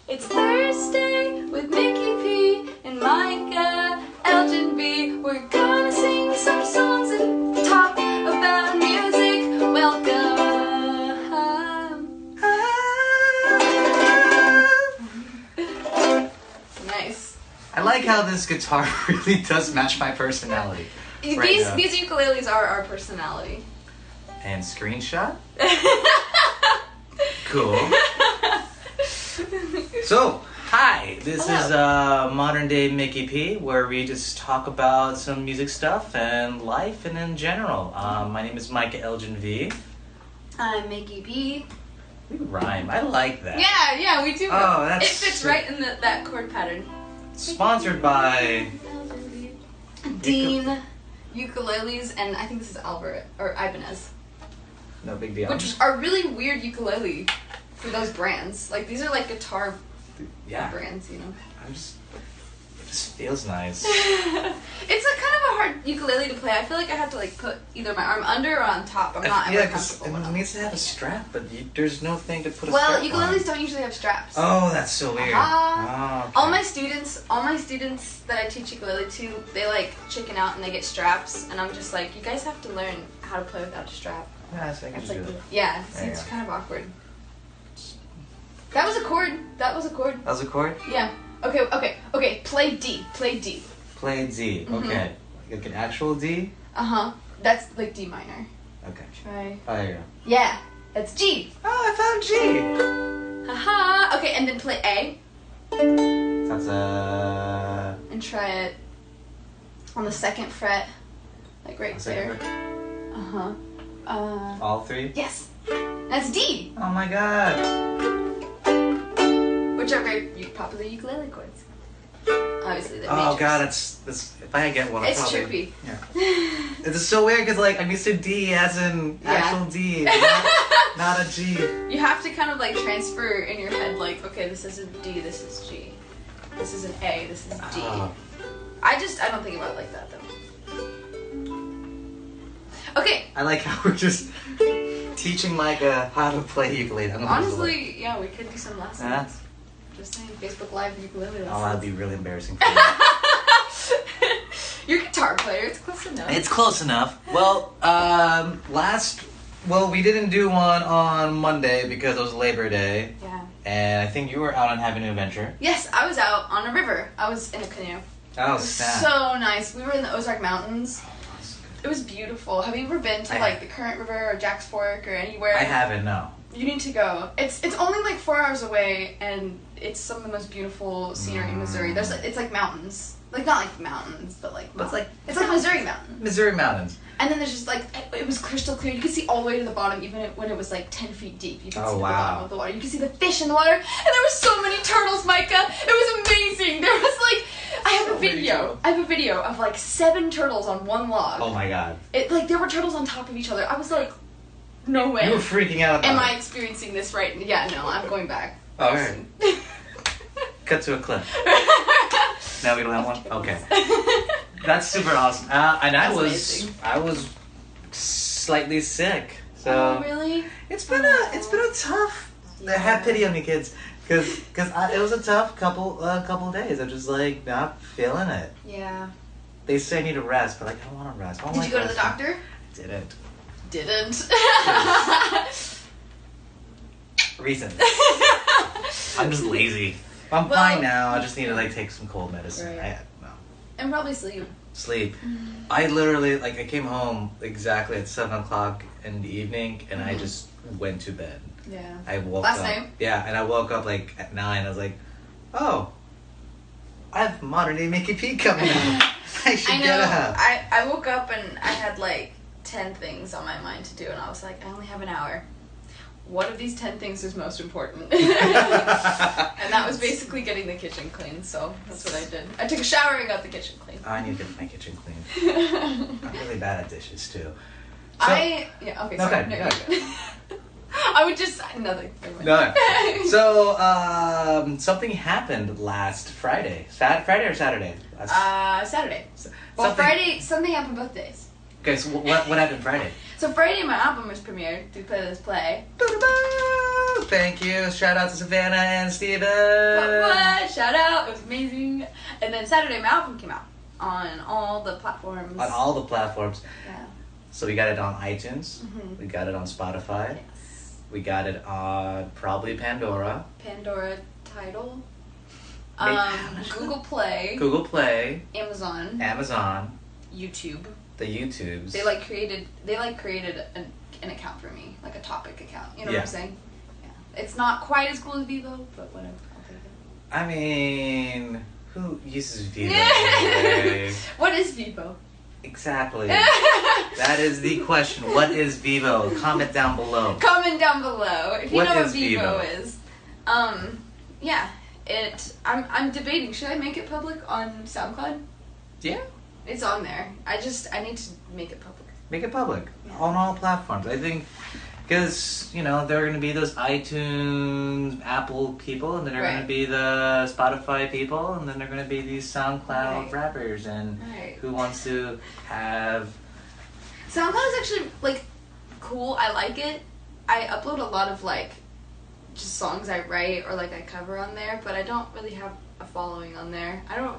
It's Thursday with Miki P and Micah, Elgin B. We're gonna sing some songs and talk about music. Welcome. Nice. I like how this guitar really does match my personality. These ukuleles are our personality. And screenshot? Cool. So, hi, this is Modern Day Miki P, where we just talk about some music stuff and life and in general. My name is Micah Elgin V. I'm Miki P. We rhyme. I like that. Yeah, we do. Oh, that's it fits right in that chord pattern. Sponsored by Dean Ukuleles, and I think this is Albert or Ibanez. No big deal. Which are really weird ukulele for those brands. Like, these are like guitar brands, you know. It just feels nice. It's a kind of a hard ukulele to play. I feel like I have to like put either my arm under or on top. I'm not ever comfortable with it them. needs to have a strap, but there's no thing to put a well, strap ukuleles on. don't usually have straps. Oh, that's so weird. Oh, okay. All my students that I teach ukulele to, they like chicken out and they get straps, and I'm just like, you guys have to learn how to play without a strap. Yeah, so I can It's just like, do it. yeah, see, it's kind of awkward. That was a chord. That was a chord. That was a chord? Yeah. Okay. Play D. Play D. Play D. Okay. Like an actual D? Uh-huh. That's like D minor. Okay. Try. Oh, there you go. Yeah. That's G. Oh, I found G. Haha. Okay, and then play A. That's a... And try it on the 2nd fret. Like right there. Uh-huh. All three? Yes. That's D. Oh my god. Which are very popular ukulele chords. Obviously, they're Oh majors. god, that's if I get one, I'll It's probably... trippy. Yeah. It's so weird because like I'm used to D as in actual D, not a G. You have to kind of like transfer in your head like, okay, this isn't D, this is G. This is an A, this is D. Oh. I don't think about it like that though. Okay. I like how we're just teaching Micah how to play ukulele. Honestly, yeah, we could do some lessons. Yeah. Just saying, Facebook Live ukulele lessons. Oh, that'd be really embarrassing for you. You're a guitar player, it's close enough. It's close enough. Well, we didn't do one on Monday because it was Labor Day. Yeah. And I think you were out on Having an Adventure. Yes, I was out on a river. I was in a canoe. Oh, It was snap. so nice. We were in the Ozark Mountains. It was beautiful. Have you ever been to like the Current River or Jack's Fork or anywhere? I haven't, no. You need to go. It's only like 4 hours away, and it's some of the most beautiful scenery in Missouri. It's like mountains, like not like mountains, but like it's like Missouri mountains. Missouri mountains. And then there's just like it was crystal clear. You could see all the way to the bottom, even when it was like 10 feet deep. You could see the bottom of the water. You could see the fish in the water, and there were so many turtles, Micah. It was amazing. There was like I have a video of like 7 turtles on one log. Oh my god. There were turtles on top of each other. I was like, no way. You were freaking out about Am it. I experiencing this right? Yeah, no, I'm going back. Oh, alright. Cut to a clip. Now we don't have one? Okay. That's super awesome. And I was slightly sick. So Oh, really? It's been a tough. Have pity on me, kids, because it was a tough couple days. I'm just like not feeling it. Yeah. They say I need to rest, but like, I don't want to rest. Did you go to the doctor? I didn't. Didn't. Reason. I'm just lazy. I'm fine now. I just need to like take some cold medicine. Right. No. And probably sleep. Sleep. I literally I came home exactly at 7:00 in the evening, and I just went to bed. Yeah. I woke Last up. night? Yeah, and I woke up like at 9. I was like, oh, I have Modern Day Miki P coming out. I should get up. I woke up and I had like 10 things on my mind to do, and I was like, I only have an hour. What of these 10 things is most important? And that was basically getting the kitchen clean, so that's what I did. I took a shower and got the kitchen clean. I need to get my kitchen clean. I'm really bad at dishes too. Okay, sorry. Okay, No, go you- I would just nothing. No. So something happened last Friday. Friday or Saturday? Saturday. Well, Friday, something happened both days. Okay, so what happened Friday? So Friday, my album was premiered through Play This Play. And that was basically getting the kitchen clean. I took a shower and got the kitchen clean. Okay, so what happened Friday? So Friday, something happened both days. So Friday, my album was premiered through Play This Play. Woo! Thank you. Shout out to Savannah and Steven. What? Shout out. It was amazing. And then Saturday, my album came out on all the platforms. On all the platforms. Yeah. So we got it on iTunes. Mm-hmm. We got it on Spotify. Yes. We got it on probably Pandora. Tidal. Maybe- Google Play. Google Play. Amazon. YouTube. The YouTubes. They created an account for me, like a topic account. You know what I'm saying? Yeah. It's not quite as cool as Vivo, but whatever. I'll take it. I mean, who uses Vivo anyway? What is Vivo? Exactly. That is the question. What is Vivo? Comment down below. Comment down below if you What know what is Vivo Vivo? is. Yeah. I'm debating. Should I make it public on SoundCloud? Yeah. It's on there. I need to make it public. Make it public. Yeah. On all platforms. I think, because, there are going to be those iTunes, Apple people, and then there are going to be the Spotify people, and then there are going to be these SoundCloud rappers, and who wants to have... SoundCloud is actually, cool. I like it. I upload a lot of, just songs I write or, I cover on there, but I don't really have a following on there. I don't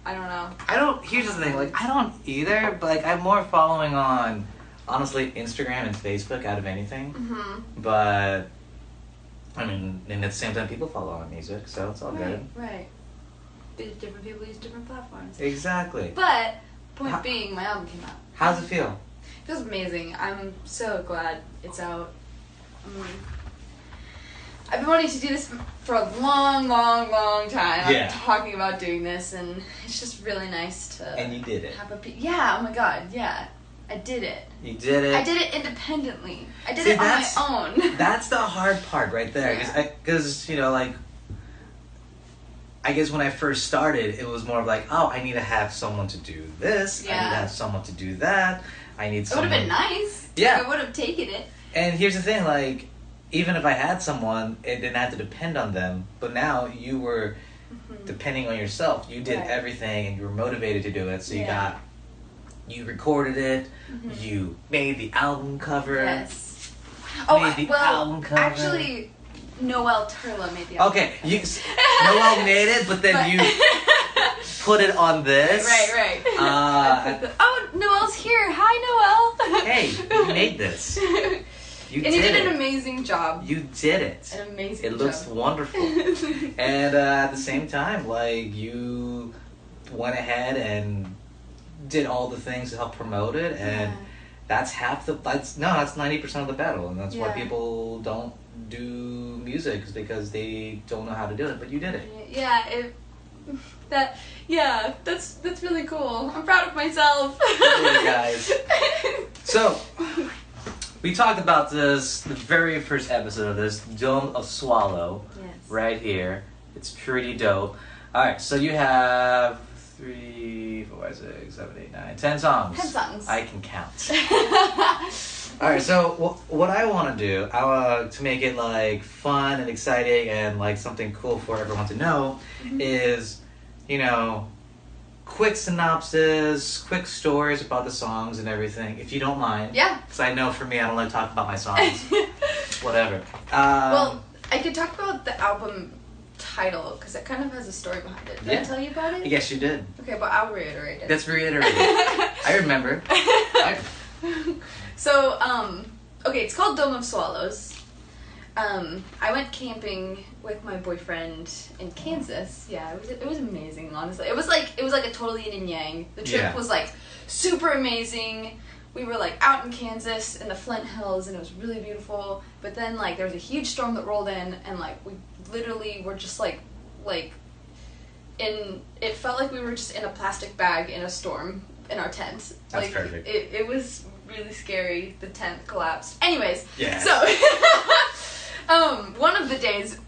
know. Here's the thing, I don't either, but, I'm more following on, honestly, Instagram and Facebook out of anything. Mm-hmm. But, I mean, and at the same time, people follow on music, so it's all good. Right. Different people use different platforms. Exactly. But, point being, my album came out. How's it feel? It feels amazing. I'm so glad it's out. I've been wanting to do this for a long, long, long time. Yeah. I've been talking about doing this, and it's just really nice to... And you did it. Yeah, oh my god, yeah. I did it. You did it. I did it independently. I did it on my own. That's the hard part right there. Because, I guess when I first started, it was more of I need to have someone to do this. Yeah. I need to have someone to do that. I need someone... It would have been nice. Yeah. I would have taken it. And here's the thing, even if I had someone, it didn't have to depend on them. But now you were depending on yourself. You did everything, and you were motivated to do it. So you recorded it. Mm-hmm. You made the album cover. Yes. Album cover. Actually, Noel Turla made the album. Okay, Noel made it, but then you put it on this. Right. Noel's here. Hi, Noel. Hey, you made this. You did an amazing job. You did it. An amazing job. It looks wonderful. And at the same time, you went ahead and did all the things to help promote it, and that's 90% of the battle, and that's why people don't do music, is because they don't know how to do it, but you did it. That's really cool. I'm proud of myself. Hey guys. So, we talked about this, the very first episode of this, Dome of Swallow, right here. It's pretty dope. Alright, so you have 3, 4, 5, 6, 7, 8, 9, 10 songs. 10 songs. I can count. Alright, so what I want to do, to make it fun and exciting and something cool for everyone to know, is, quick synopsis, quick stories about the songs and everything, if you don't mind. Yeah. Because I know for me, I don't like talking about my songs. Whatever. Well, I could talk about the album title, because it kind of has a story behind it. Did I tell you about it? Yes, you did. Okay, but I'll reiterate it. Let's reiterate it. I remember. So, okay, it's called Dome of Swallows. I went camping with my boyfriend in Kansas. Yeah, it was amazing, honestly. It was like a totally yin and yang. The trip was super amazing. We were out in Kansas in the Flint Hills, and it was really beautiful. But then there was a huge storm that rolled in, and we literally were just it felt like we were just in a plastic bag in a storm in our tent. That's perfect. It was really scary. The tent collapsed. Anyways, so one of the days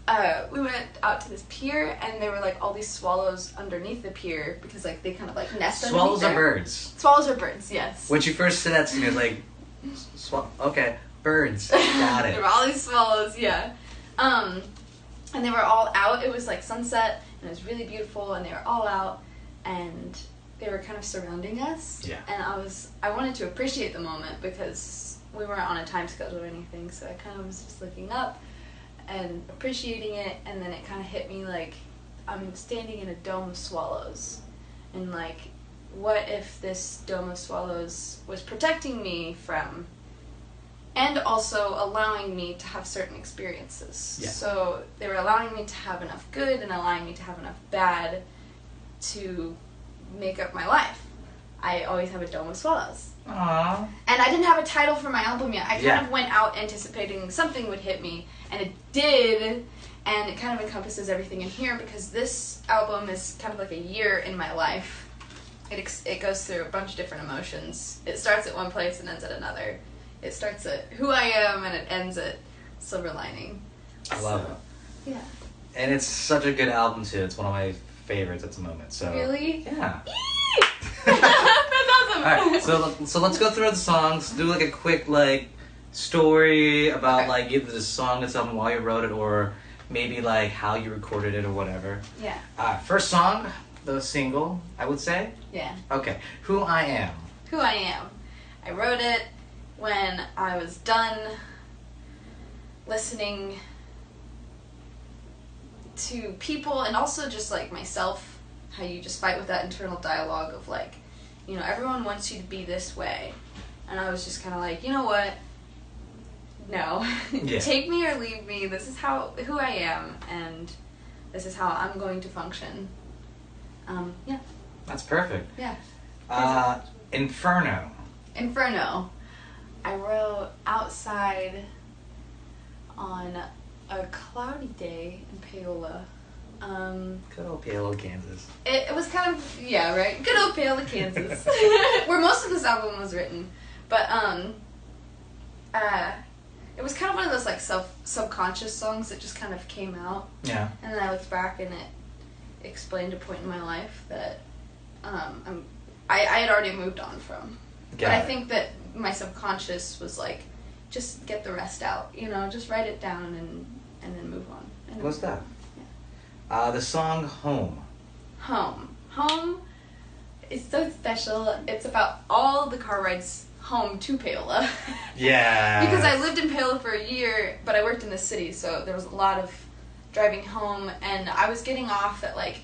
we went out to this pier, and there were all these swallows underneath the pier, because they kind of nest underneath Swallows there. are birds. Swallows are birds, yes. When you first said that to me, I was okay, birds. Got it. There were all these swallows, yeah. And they were all out. It was sunset, and it was really beautiful, and they were all out, and they were kind of surrounding us. Yeah. And I wanted to appreciate the moment, because we weren't on a time schedule or anything, so I kind of was just looking up, and appreciating it, and then it kind of hit me like I'm standing in a dome of swallows, and like, what if this dome of swallows was protecting me from, and also allowing me to have certain experiences. Yeah. So they were allowing me to have enough good and allowing me to have enough bad to make up my life. I always have a dome of swallows. Aww. And I didn't have a title for my album yet. I kind of went out anticipating something would hit me, and it did, and it kind of encompasses everything in here, because this album is kind of like a year in my life. It goes through a bunch of different emotions. It starts at one place and ends at another. It starts at who I am, and it ends at silver lining. I love it. Yeah. And it's such a good album too. It's one of my favorites at the moment. So really? Yeah. That's awesome. Alright, so let's go through the songs. Do like a quick like story about like either the song itself and why you wrote it, or maybe like how you recorded it or whatever. Yeah. First song, the single, I would say. Yeah. Okay. Who I Am. Who I Am. I wrote it when I was done listening to people, and also just like myself, how you just fight with that internal dialogue of like, you know, everyone wants you to be this way, and I was just kind of like, you know what, no. Yeah. Take me or leave me. This is who I am, and this is how I'm going to function. Yeah. That's perfect. Yeah. Inferno. I wrote outside on a cloudy day in Paola. Good old Paola, Kansas. It was kind of, yeah, right? Good old Paola, Kansas. Where most of this album was written. But, it was kind of one of those, like, subconscious songs that just kind of came out. Yeah. And then I looked back and it explained a point in my life that, I had already moved on from. But I think that my subconscious was like, just get the rest out, you know, just write it down and then move on. And What's that? Yeah. The song Home. Home is so special. It's about all the car rides home to Paola. Yeah. Because I lived in Paola for a year, but I worked in the city, so there was a lot of driving home, and I was getting off at like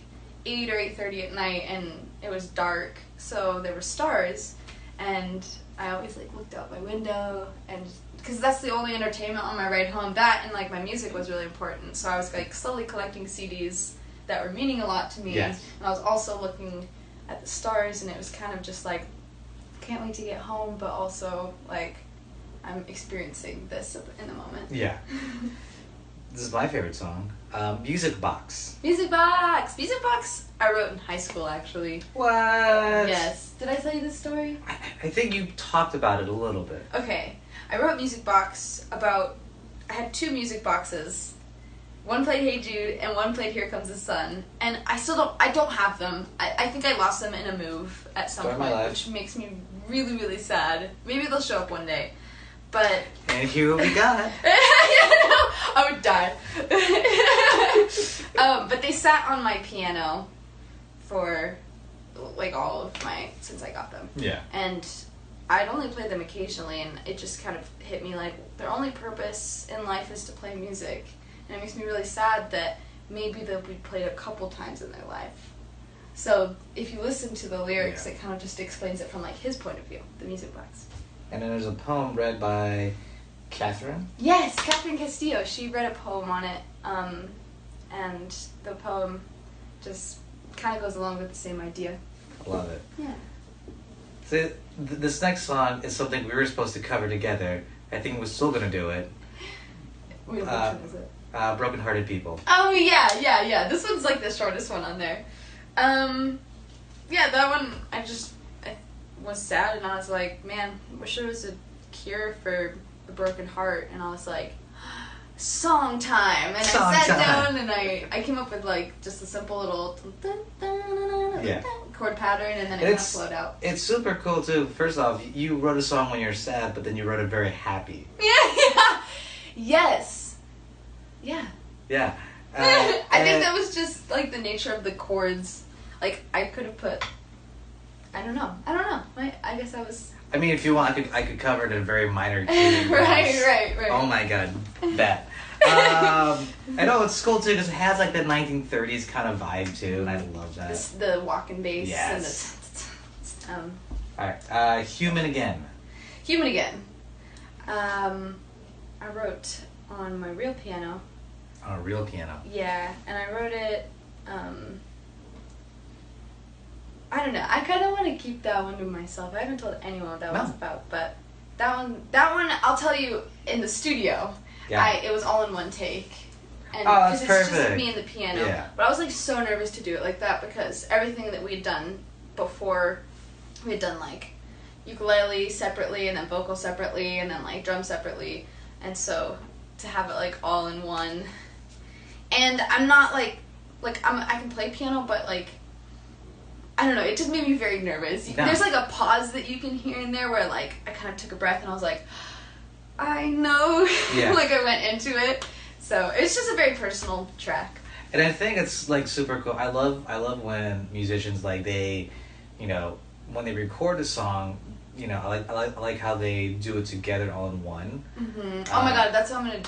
8 or 8:30 at night, and it was dark, so there were stars, and I always like looked out my window, and because that's the only entertainment on my ride home. That and like my music was really important, so I was like slowly collecting CDs that were meaning a lot to me. Yes. And I was also looking at the stars, and it was kind of just like, can't wait to get home, but also like I'm experiencing this in the moment. Yeah. This is my favorite song. Music Box. Music Box I wrote in high school, actually. What? Yes. Did I tell you this story? I think you talked about it a little bit. Okay. I wrote Music Box about, I had 2 music boxes. One played Hey Jude and one played Here Comes the Sun. And I don't have them. I think I lost them in a move at some point, which makes me really, really sad. Maybe they'll show up one day. But... And here we got. I would die. But they sat on my piano for like all of since I got them. Yeah. And I'd only played them occasionally, and it just kind of hit me like their only purpose in life is to play music. And it makes me really sad that maybe they'll be played a couple times in their life. So if you listen to the lyrics, it kind of just explains it from like his point of view, the Music Box. And then there's a poem read by Catherine. Yes, Catherine Castillo. She read a poem on it, and the poem just kind of goes along with the same idea. I love it. Yeah. So this next song is something we were supposed to cover together. I think we're still gonna do it. Wait, which one is it? Broken Hearted People. Oh yeah. This one's like the shortest one on there. Yeah, that one I was sad, and I was like, man, wish there was a cure for the broken heart. And I was like, song time. And I sat down and I came up with like just a simple little chord pattern, and then it kind of flowed out. It's super cool too. First off, you wrote a song when you're sad, but then you wrote it very happy. Yeah. Yes. Yeah. Yeah. I think that was just like the nature of the chords. Like I could have put. I don't know. I guess I was. I mean, if you want, I could cover it in a very minor key. Right. Oh my god, that. I know it's cool too because it has like that 1930s kind of vibe too, and I love that. The walking bass. Yes. And Alright, Human Again. Human Again. I wrote on my real piano. On a real piano. Yeah, and I wrote it, I don't know, I kind of want to keep that one to myself. I haven't told anyone what that one's about, but that one, I'll tell you in the studio. Yeah. It was all in one take. And that's it's perfect. Just me and the piano. Yeah. But I was like so nervous to do it like that because everything that we had done before, we had done like ukulele separately and then vocal separately and then like drum separately. And so to have it like all in one. And I'm not like I can play piano, but like, I don't know, it just made me very nervous. Yeah. There's like a pause that you can hear in there where like I kind of took a breath and I was like, I know. Yeah. Like I went into it. So it's just a very personal track. And I think it's like super cool. I love when musicians like they, you know, when they record a song, you know, I like how they do it together all in one. Mm-hmm. Oh my god, that's what I'm gonna.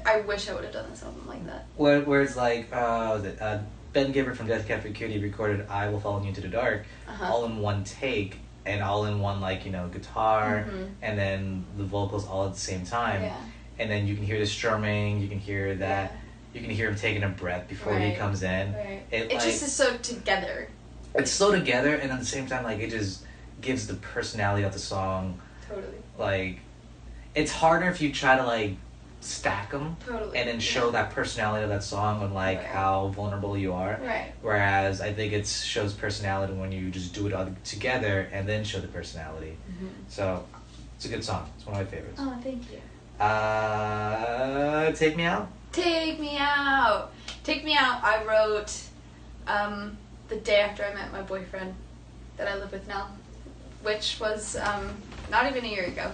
I wish I would have done something like that. Where it's like, Ben Gibbard from Death Cab for Cutie recorded "I Will Follow You Into the Dark" all in one take and all in one like guitar and then the vocals all at the same time. Yeah. And then you can hear the strumming, you can hear that, you can hear him taking a breath before he comes in. Right. It just is so together. It's so together, and at the same time, like it just gives the personality of the song. Totally. Like, it's harder if you try to like stack them and then show that personality of that song and like how vulnerable you are. Right. Whereas I think it shows personality when you just do it all together and then show the personality. Mm-hmm. So it's a good song. It's one of my favorites. Oh, thank you. Take Me Out. Take Me Out. Take Me Out. I wrote the day after I met my boyfriend that I live with now, which was not even a year ago.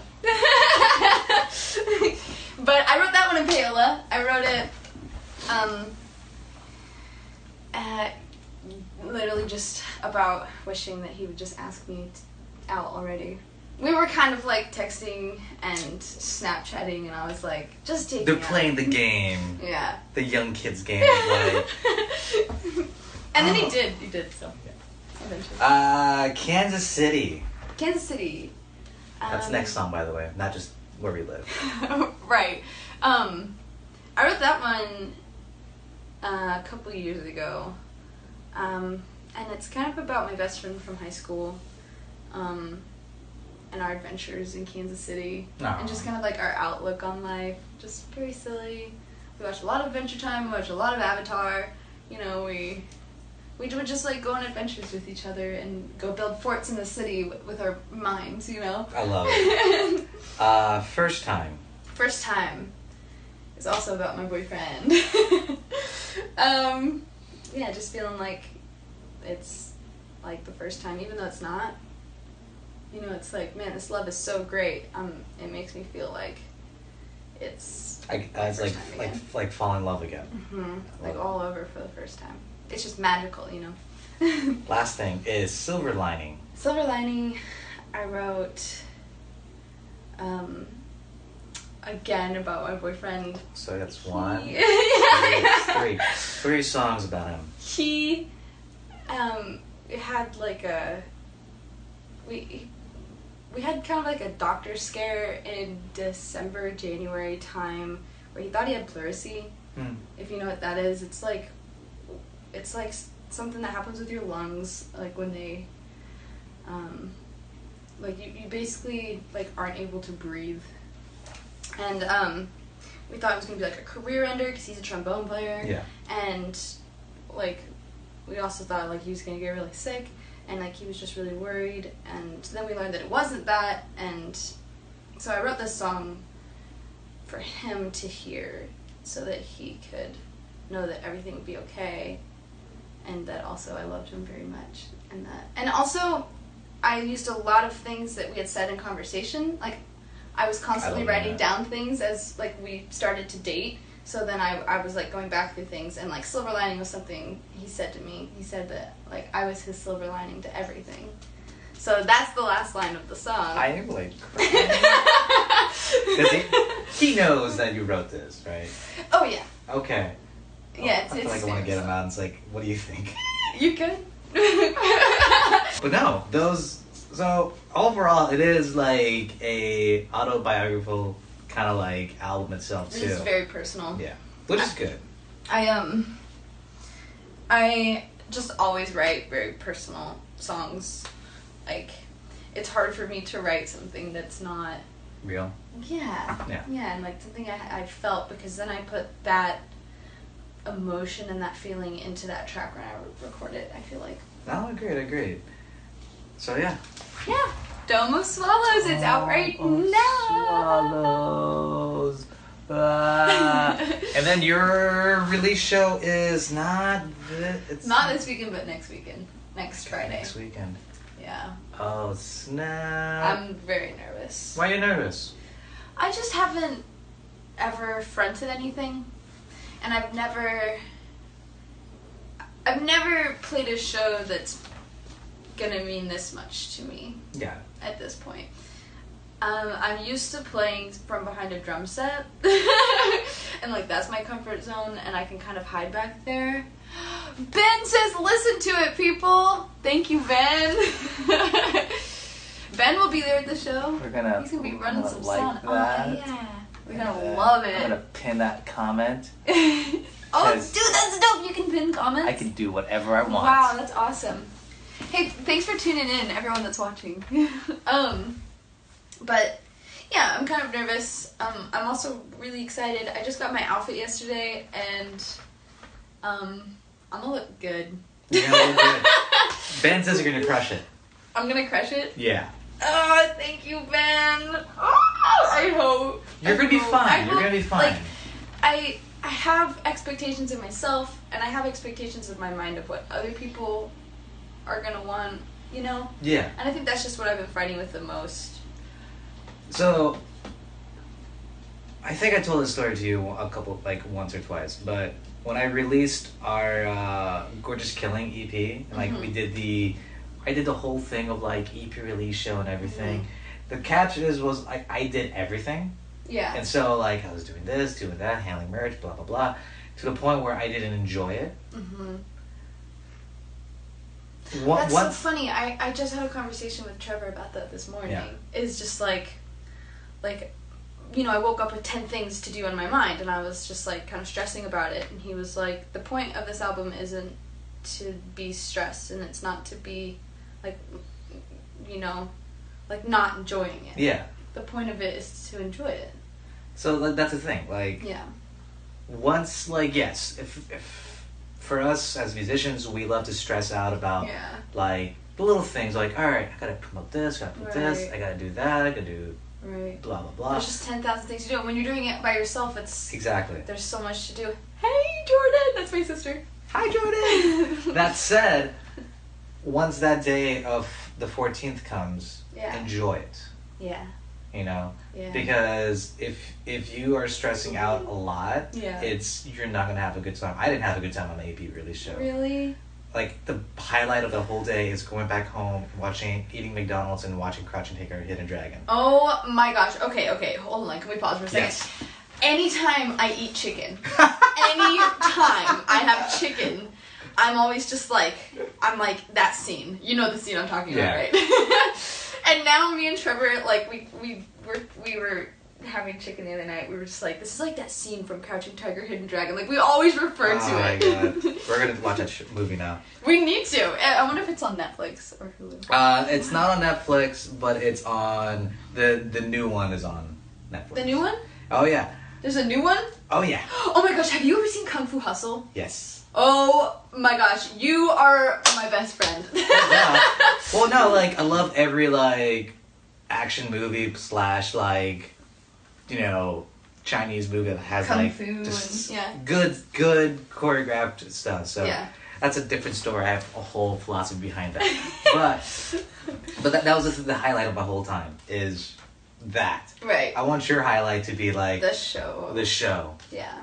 But I wrote that one in payola. I wrote it literally just about wishing that he would just ask me out already. We were kind of like texting and Snapchatting, and I was like, just take me out. They're playing the game. Yeah. The young kids game of like. And then he did, so. Yeah. Eventually. Kansas City. Kansas City. That's the next song, by the way, not just where we live. Right. I wrote that one a couple years ago. And it's kind of about my best friend from high school. And our adventures in Kansas City. Aww. And just kind of like our outlook on life. Just very silly. We watched a lot of Adventure Time, we watched a lot of Avatar. You know, we would just like go on adventures with each other and go build forts in the city with our minds, you know? I love it. First Time. First Time is also about my boyfriend. Yeah, just feeling like it's like the first time, even though it's not. You know, it's like, man, this love is so great. It makes me feel like it's like fall in love again. Mm-hmm. Like all over for the first time. It's just magical, you know. Last thing is Silver Lining. Silver Lining, I wrote again about my boyfriend. So that's one. Three. Three songs about him. He had like a we had kind of like a doctor scare in December, January time where he thought he had pleurisy. If you know what that is, it's like something that happens with your lungs, like when they like you basically like aren't able to breathe. And we thought it was gonna be like a career ender because he's a trombone player. Yeah. And like we also thought like he was gonna get really sick. And like he was just really worried, and then we learned that it wasn't that, and so I wrote this song for him to hear so that he could know that everything would be okay, and that also I loved him very much, and also I used a lot of things that we had said in conversation. Like I was constantly writing down things as like we started to date. So then I was like going back through things, and like silver lining was something he said to me. He said that like I was his silver lining to everything. So that's the last line of the song. I am like crying. He knows that you wrote this, right? Oh yeah. Okay. Yeah, I feel like I want to get him out. And it's like, what do you think? You good? But no, those. So overall, it is like a autobiographical kind of like album itself too. It's very personal. Yeah, which is good. I just always write very personal songs. Like, it's hard for me to write something that's not real. Yeah, and like something I felt, because then I put that emotion and that feeling into that track when I record it. I feel like. No, agreed. So yeah. Yeah, Domo Swallows. It's out right now. Swallows. And then your release show is not. It's not this weekend, but next weekend. Next Friday. Next weekend. Yeah. Oh snap! I'm very nervous. Why are you nervous? I just haven't ever fronted anything, and I've never played a show that's gonna mean this much to me. Yeah. At this point, I'm used to playing from behind a drum set, and like that's my comfort zone, and I can kind of hide back there. Ben says, "Listen to it, people." Thank you, Ben. Ben will be there at the show. He's gonna be running some sound. That. Oh yeah, we're gonna love it. I'm gonna pin that comment. Oh, dude, that's dope. You can pin comments. I can do whatever I want. Wow, that's awesome. Hey, thanks for tuning in, everyone that's watching. But yeah, I'm kind of nervous. I'm also really excited. I just got my outfit yesterday, and I'm gonna look good. You're gonna look good. Ben says you're gonna crush it. I'm gonna crush it? Yeah. Oh, thank you, Ben. Oh, I hope. You're gonna be fine. You're gonna be fine. Like, I have expectations of myself, and I have expectations of my mind of what other people are gonna want, you know? Yeah. And I think that's just what I've been fighting with the most. So, I think I told this story to you once or twice, but when I released our Gorgeous Killing EP, and I did the whole thing of like EP release show and everything. Mm-hmm. The catch was I did everything. Yeah. And so like I was doing this, doing that, handling merch, blah blah blah, to the point where I didn't enjoy it. Mm-hmm. That's so funny. I just had a conversation with Trevor about that this morning. Yeah. It's just like, you know, I woke up with 10 things to do in my mind, and I was just like kind of stressing about it. And he was like, the point of this album isn't to be stressed, and it's not to be like, you know, like not enjoying it. Yeah. The point of it is to enjoy it. So like that's the thing. Like. Yeah. Once yes, if for us as musicians, we love to stress out about like the little things, like, all right, I gotta promote this, I gotta put this, I gotta do that, I gotta do blah blah blah. There's just 10,000 things to do, and when you're doing it by yourself, it's exactly. There's so much to do. Hey, Jordan, that's my sister. Hi, Jordan. That said, once that day of the 14th comes, enjoy it. Yeah. You know, yeah. Because if you are stressing out a lot, you're not gonna have a good time. I didn't have a good time on the AP release show. Really? Like the highlight of the whole day is going back home, eating McDonald's, and watching Crouch and Take Our Hidden Dragon. Oh my gosh! Okay, hold on. Can we pause for a second? Yes. Anytime I eat chicken, anytime I have chicken, I'm always just like, that scene. You know the scene I'm talking about, right? And now me and Trevor, like, we were having chicken the other night. We were just like, this is like that scene from Crouching Tiger, Hidden Dragon. Like, we always refer to it. Oh my god. We're going to watch that movie now. We need to. I wonder if it's on Netflix or Hulu. It's not on Netflix, but it's on, the new one is on Netflix. The new one? Oh yeah. There's a new one? Oh yeah. Oh my gosh, have you ever seen Kung Fu Hustle? Yes. Oh my gosh, you are my best friend. Yeah. Well, no, like, I love every, like, action movie / like, you know, Chinese movie that has, Kung like, Fu just and, good choreographed stuff. So that's a different story. I have a whole philosophy behind that. But that was the highlight of my whole time, is that. Right. I want your highlight to be, like... The show. Yeah.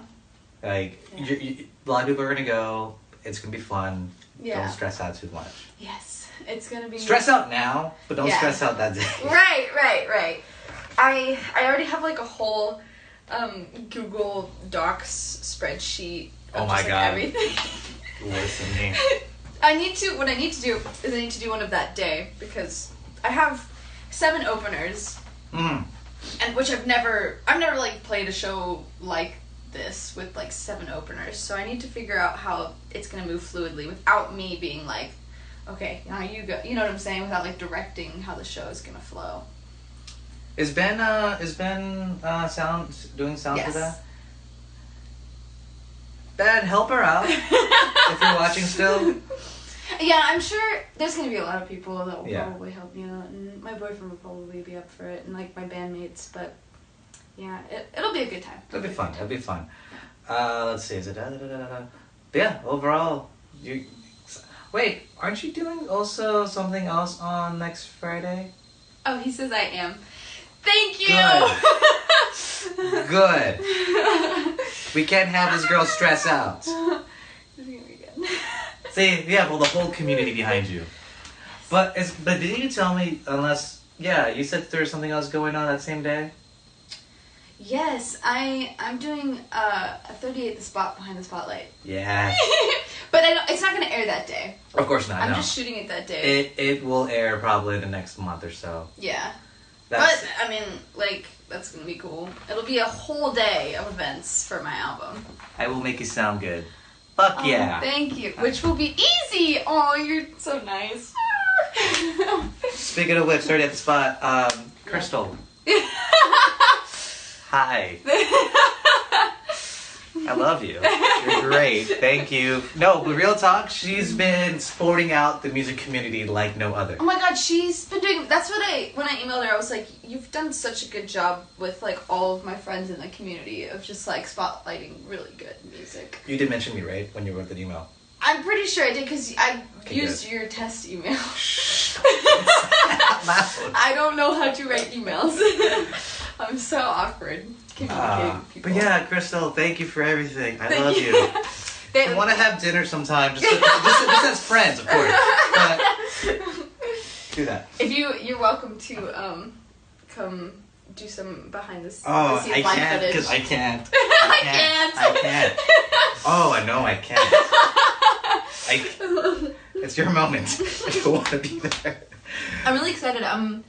Like, a lot of people are going to go. It's going to be fun. Yeah. Don't stress out too much. Yes. It's going to be... Stress out now, but don't stress out that day. Right. I already have like a whole Google Docs spreadsheet of Oh my just, like, God. everything. Listening. What I need to do is I need to do one of that day because I have 7 openers. Mm. And which I've never like played a show like this with like 7 openers, so I need to figure out how it's gonna move fluidly without me being like, okay, now you go, you know what I'm saying, without like directing how the show is gonna flow. Is Ben doing sound Yes. for that? Ben, help her out if you're watching still. Yeah, I'm sure there's gonna be a lot of people that will Yeah. probably help me out, and my boyfriend will probably be up for it, and like my bandmates, but yeah, it'll be a good time. It'll be fun. It'll be fun. Let's see. Is it But yeah, overall, you. Wait, aren't you doing also something else on next Friday? Oh, he says I am. Thank you! Good. Good. We can't have this girl stress out. It's gonna be good. See, yeah, well, the whole community behind you. But didn't you tell me, you said there was something else going on that same day? Yes, I'm doing a 38 the spot behind the spotlight. Yeah. But it's not going to air that day. Of course not, I'm no. just shooting it that day. It will air probably the next month or so. Yeah. That's, But, I mean, like, that's going to be cool. It'll be a whole day of events for my album. I will make you sound good. Fuck yeah. Thank you. Which will be easy. Oh, you're so nice. Speaking of which, 30 at the spot, Crystal. Hi. I love you. You're great. Thank you. No, but real talk, she's been sporting out the music community like no other. Oh my god, she's been doing... That's what when I emailed her, I was like, you've done such a good job with, like, all of my friends in the community of just, like, spotlighting really good music. You did mention me, right, when you wrote that email? I'm pretty sure I did, because I used good. your test email. Loud. I don't know how to write emails. I'm so awkward communicating with people. But yeah, Crystal, thank you for everything. I Thank love you. I want to have dinner sometime, just as friends, of course. But do that. If you're welcome to come do some behind the scenes. Oh, live I can't, footage. because I can't. I can't. Oh, I know I can't. It's your moment. I don't want to be there. I'm really excited.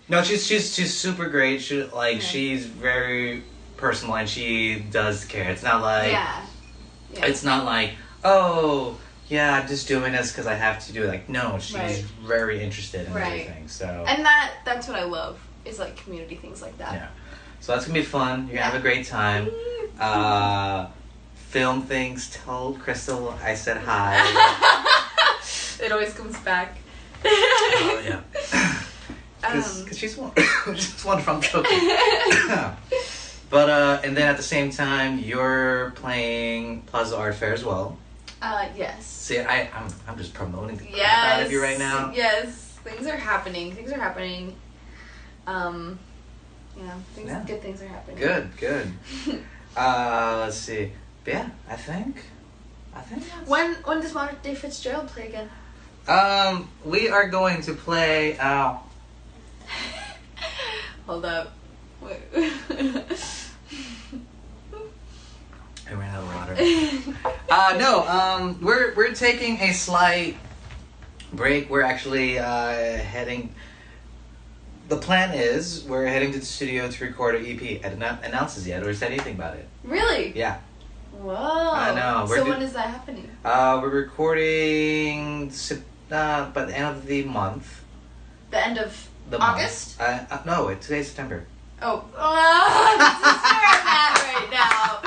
No, she's super great. She's very personal and she does care. It's not like It's not like, oh yeah, I'm just doing this because I have to do it. Like, no, she's very interested in everything. So and that's what I love is like community things like that. Yeah. So that's gonna be fun. You're gonna have a great time. Film things. Told Crystal I said hi. It always comes back. Oh yeah. Because she's wonderful. I'm joking. But and then at the same time, you're playing Plaza Art Fair as well. Yes. See, I'm just promoting the crap out of you right now. Yes, things are happening. Good things are happening. Good. Let's see. But yeah, I think. When does Modern Day Fitzgerald play again? We are going to play. Hold up. Wait. I ran out of water. No. We're taking a slight break. We're actually heading. The plan is we're heading to the studio to record an EP. I did not announce this yet or said anything about it. Really? Yeah. Whoa. I know. So when is that happening? We're recording by the end of the month. The end of August? No, today's September. Oh. This is where I'm at right now.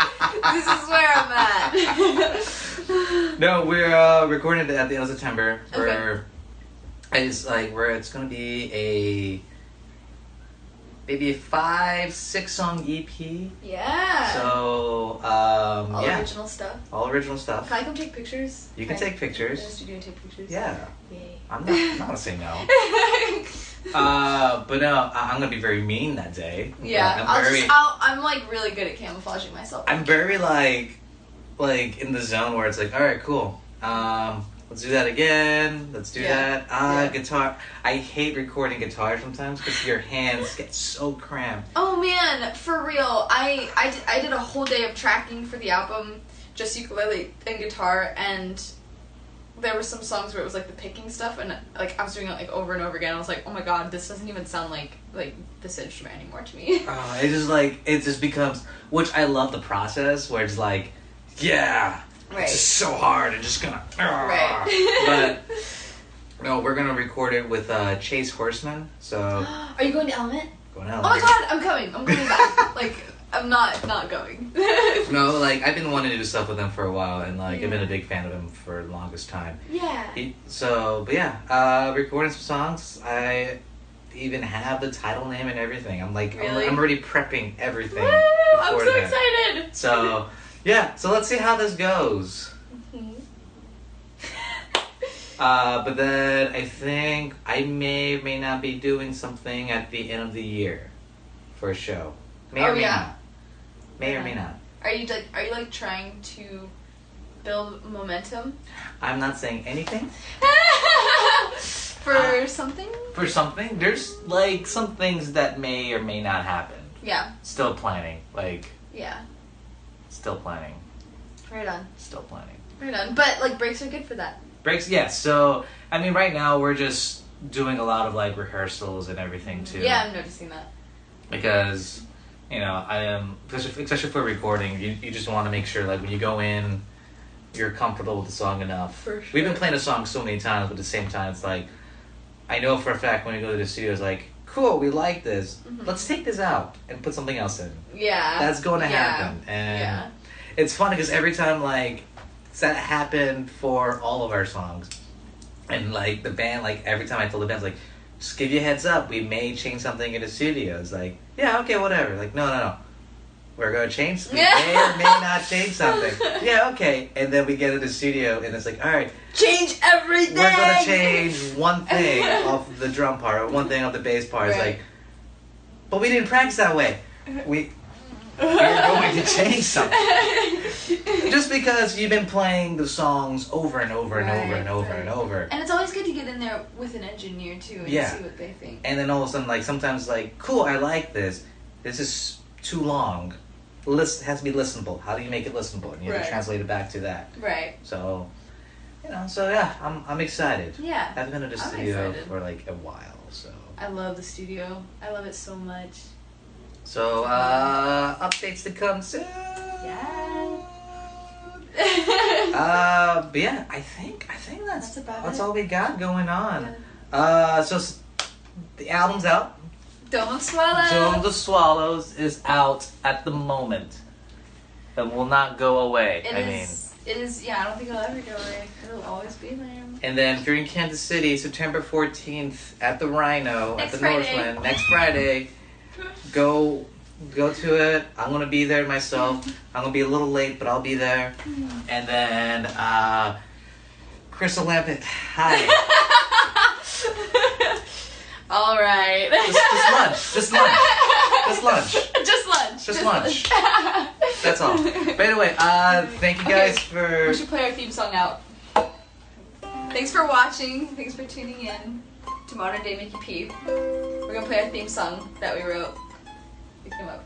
This is where I'm at. No, we're recording it at the end of September. Okay. It's gonna be maybe a 5-6 song EP. Yeah. So all original stuff. All original stuff. Can I come take pictures? You can take pictures. In the studio and take pictures. Yeah. Yay. I'm not gonna say no. But no, I'm gonna be very mean that day. Yeah. I'm like really good at camouflaging myself. I'm very like in the zone where it's like, all right, cool. let's do that again. Let's do that. Guitar. I hate recording guitar sometimes because your hands get so cramped. Oh man, for real. I did a whole day of tracking for the album, just ukulele and guitar, and there were some songs where it was like the picking stuff, and like I was doing it like over and over again. I was like, oh my god, this doesn't even sound like this instrument anymore to me. It just becomes, which I love the process where it's like, yeah, it's just so hard and just gonna. But no, we're gonna record it with Chase Horseman. So are you going to Element? Going to Element. Oh my god, I'm coming. I'm coming back. Like I'm not going. No, like I've been wanting to do stuff with him for a while, and like I've been a big fan of him for the longest time. Yeah. Recording some songs. I even have the title name and everything. I'm like, really? I'm already prepping everything. Woo! I'm so excited. So yeah, so let's see how this goes. But then I think I may or may not be doing something at the end of the year for a show. May or may not. May or may not. Are you trying to build momentum? I'm not saying anything. For something? For something. There's like some things that may or may not happen. Yeah. Still planning. Still planning. Right on. Still planning. Right on. But like breaks are good for that. Breaks, yeah. So I mean, right now we're just doing a lot of like rehearsals and everything too. Yeah, I'm noticing that. Because, you know, I am, especially for recording, you just want to make sure like when you go in, you're comfortable with the song enough. For sure. We've been playing a song so many times, but at the same time, it's like, I know for a fact when we go to the studio, it's like, cool, we like this. Mm-hmm. Let's take this out and put something else in. Yeah. That's going to happen. And it's funny because every time like that happened for all of our songs, and like the band, like every time I told the band, like, just give you a heads up, we may change something in the studio. It's like, yeah, okay, whatever. Like, no. We're going to change something. We may or may not change something. Yeah, okay. And then we get in the studio and it's like, all right. Change everything! We're going to change one thing of the drum part or one thing of the bass part. It's like, but we didn't practice that way. We're going to change something. Just because you've been playing the songs over and over and over and over and over. And it's always good to get in there with an engineer too and see what they think. And then all of a sudden, like sometimes, like, cool, I like this. This is too long. It has to be listenable. How do you make it listenable? And you have to translate it back to that. Right. So, you know, yeah, I'm excited. Yeah. I've been in the studio for like a while, so. I love the studio. I love it so much. So, updates to come soon. Yeah. But yeah, I think that's all we got going on. Yeah. So the album's out. Dome of Swallows. Dome of the Swallows is out at the moment. It will not go away. It is, yeah, I don't think it'll ever go away. It'll always be there. And then if you're in Kansas City, September 14th at the Rhino, at the Friday. Northland, next Friday, go to it. I'm going to be there myself. I'm going to be a little late, but I'll be there. And then, Crystal Lampett, hi. All right. Just lunch. That's all. But anyway, thank you guys for... We should play our theme song out. Thanks for watching. Thanks for tuning in to Modern Day Miki P. We're going to play our theme song that we wrote. Pick them up.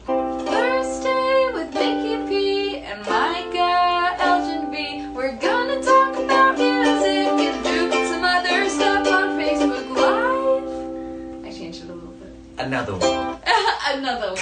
Thursday with Miki P and Micah, Elgin B. We're gonna talk about music and do some other stuff on Facebook Live. I changed it a little bit. Another one. Another one.